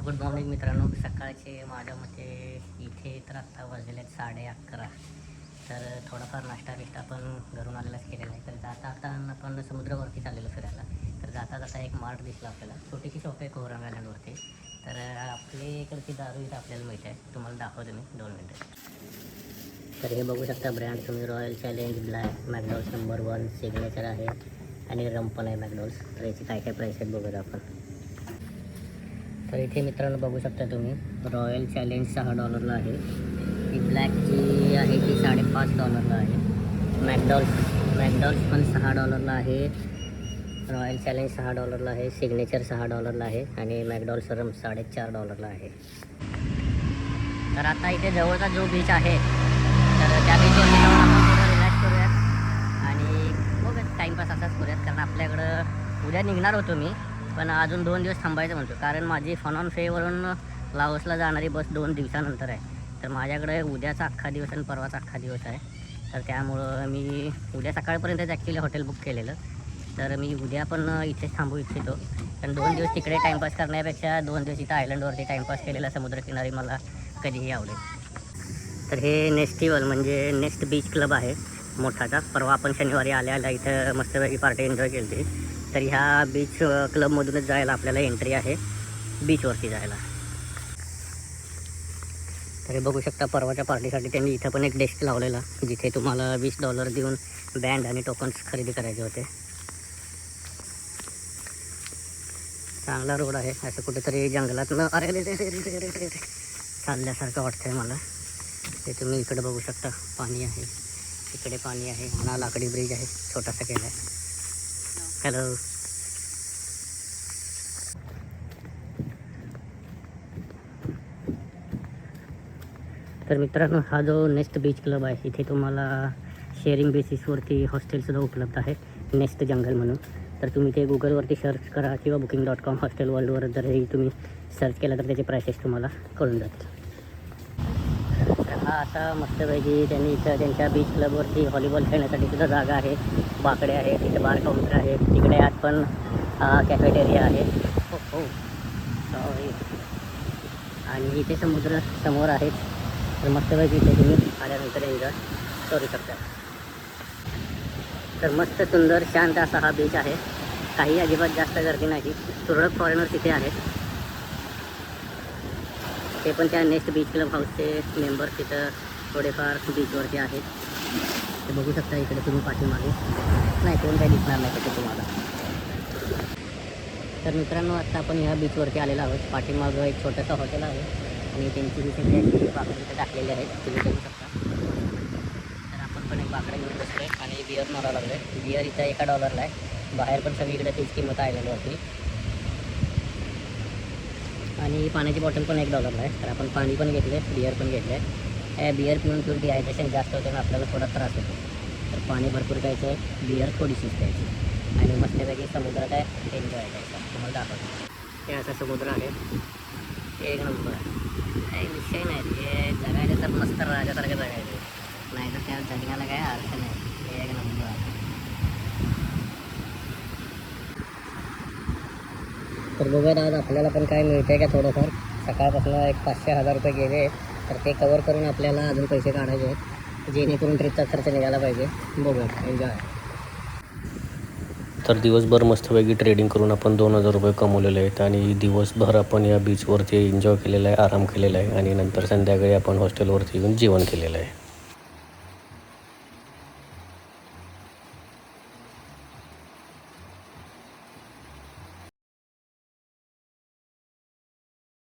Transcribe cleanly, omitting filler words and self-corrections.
Good morning मित्रांनो. सकाळचे माझ्या मते इथे तर आत्ता वाजलेले आहेत 11:30. तर थोडाफार नाश्ता बिष्टा आपण घरून आलेलाच केलेला आहे. तर जाता आता आपण समुद्रावरती चाललेलो फिरायला. तर जाता जाता एक मार्ट दिसला आपल्याला, छोटीशी शॉप आहे कोरंग आयलंडवरती. तर आपली इकडची दारू इथं आपल्याला माहिती आहे, तुम्हाला दाखवतो मी 2 मिनटं. तर हे बघू शकता ब्रँड तुम्ही, Royal Challenge, Black, McDowell's number 1 Signature आहे आणि रम पण आहे मॅकडॉल्स. तर याची काय काय प्राईस आहेत बघूया आपण. तर इथे मित्रांनो बघू शकता तुम्ही, रॉयल चॅलेंज $6 आहे. ही ब्लॅक जी आहे ती $5.5 आहे. मॅकडॉल्स पण $6 आहे. रॉयल चॅलेंज $6 आहे. सिग्नेचर $6 आहे आणि मॅकडॉल्स रम $4.5 आहे. तर आता इथे जवळचा जो बीच आहे तर त्या बीचवरती जाऊन आपण थोडं रिलॅक्स करूयात आणि बघूयात टाईमपास असाच करूयात. कारण आपल्याकडं उद्या निघणार होतो मी, पण अजून 2 दिवस थांबायचं म्हणतो. कारण माझी फन फेवरून लाओसला जाणारी बस 2 दिवसानंतर आहे. तर माझ्याकडे उद्याचा अख्खा दिवस आणि परवाचा अख्खा दिवस आहे. तर त्यामुळं मी उद्या सकाळपर्यंतच ॲक्च्युली हॉटेल बुक केलेलं. तर मी उद्या पण इथेच थांबू इच्छितो. कारण 2 दिवस तिकडे टाईमपास करण्यापेक्षा 2 दिवस इथं आयलंडवरती टाईमपास केलेला समुद्रकिनारी मला कधीही आवडेल. तर हे नेस्टिवल म्हणजे नेस्ट बीच क्लब आहे मोठाचा. परवा आपण शनिवारी आल्या इथं मस्तपैकी पार्टी एन्जॉय केली होती. तर ह्या बीच क्लबमधूनच जायला आपल्याला एंट्री आहे बीचवरती जायला. तर हे बघू शकता, परवाच्या पार्टीसाठी त्यांनी इथं पण एक डेस्क लावलेला, जिथे तुम्हाला $20 देऊन बँड आणि टोकन्स खरेदी करायचे होते. चांगला रोड आहे, असं कुठेतरी जंगलातनं अरे रे रे रे रे रे रे चालल्यासारखं वाटतंय मला. ते तुम्ही इकडे बघू शकता, पाणी आहे, इकडे पाणी आहे आणि लाकडी ब्रिज आहे छोटासा केला आहे. हॅलो. तर मित्रांनो, हा जो नेस्ट बीच क्लब आहे इथे तुम्हाला शेअरिंग बेसिसवरती हॉस्टेलसुद्धा उपलब्ध आहे, नेस्ट जंगल म्हणून. तर तुम्ही ते गुगलवरती सर्च करा किंवा booking.com हॉस्टेल वर्ल्डवर जरही तुम्ही सर्च केला तर त्याचे प्राइसेस तुम्हाला कळून जातील. तर हा असा मस्तपैकी त्यांनी इथं त्यांच्या बीच क्लबवरती व्हॉलीबॉल खेळण्यासाठी सुद्धा जागा आहे, बाकडे आहे, तिथे बार काउंटर आहे, तिकडे आत पण कॅफेटेरिया आहे. हो सॉरी. आणि इथे समुद्र समोर आहेत. तर मस्तपैकी इथे तुम्ही आल्यानंतर एन्जॉय करू शकता. तर मस्त सुंदर शांत असा हा बीच आहे. काही अजिबात जास्त गर्दी नाही. तुरळक फॉरेनर्स तिथे आहेत. ते पण त्या नेस्ट बीच क्लब हाऊसचे मेंबर्स तिथं थोडेफार बीचवरती आहेत. ते बघू शकता इकडे तुम्ही पाठीमागे. नाही, कोण काही दिसणार नाही तिथे तुम्हाला. तर मित्रांनो, आत्ता आपण ह्या बीचवरती आलेलो आहोत. पाठीमागं एक छोटंसं हॉटेल आहे आणि त्यांची सगळी अशी बाकडे इथे टाकलेली आहेत, तुम्ही बघू शकता. तर आपण पण एक बाकडे घेऊन बसलो आणि बिअर मारावं लागलं. बिअर इथं $1 आहे. बाहेर पण सगळीकडे तीच किंमत आयलंडवरती. आणि पाण्याची बॉटल पण $1 आहे. तर आपण पाणी पण घेतले, बिअर पण घेतले. बिअर पिऊन पिऊन डिहायड्रेशन जास्त होते आणि आपल्याला थोडा त्रास होतो. तर पाणी भरपूर प्यायचं आहे, बिअर थोडीशीच प्यायची आणि मस्तपैकी समुद्रात आहे एन्जॉय करायचा. तुम्हाला दाखवतो. ते असा समुद्र आहे, एक नंबर. काही विषय नाही, ते जगायचं तर मस्त राजासारखं जगायचं, नाही तर त्या जगण्याला काय अर्थ नाही. एक नंबर. तर बघूयात आज आपल्याला पण काय मिळते का थोडंफार. सकाळपासून एक 500-1000 रुपये गेले, तर ते कवर करून आपल्याला अजून पैसे काढायचे आहेत, जेणेकरून ट्रिपचा खर्च निघाला पाहिजे. बघूयात, एन्जॉय. तर दिवसभर मस्तपैकी ट्रेडिंग करून आपण $2000 कमवलेले आहेत आणि दिवसभर आपण या बीचवरती एन्जॉय केलेला आहे, आराम केलेला आहे आणि नंतर संध्याकाळी आपण हॉस्टेलवरती येऊन जेवण केलेलं आहे.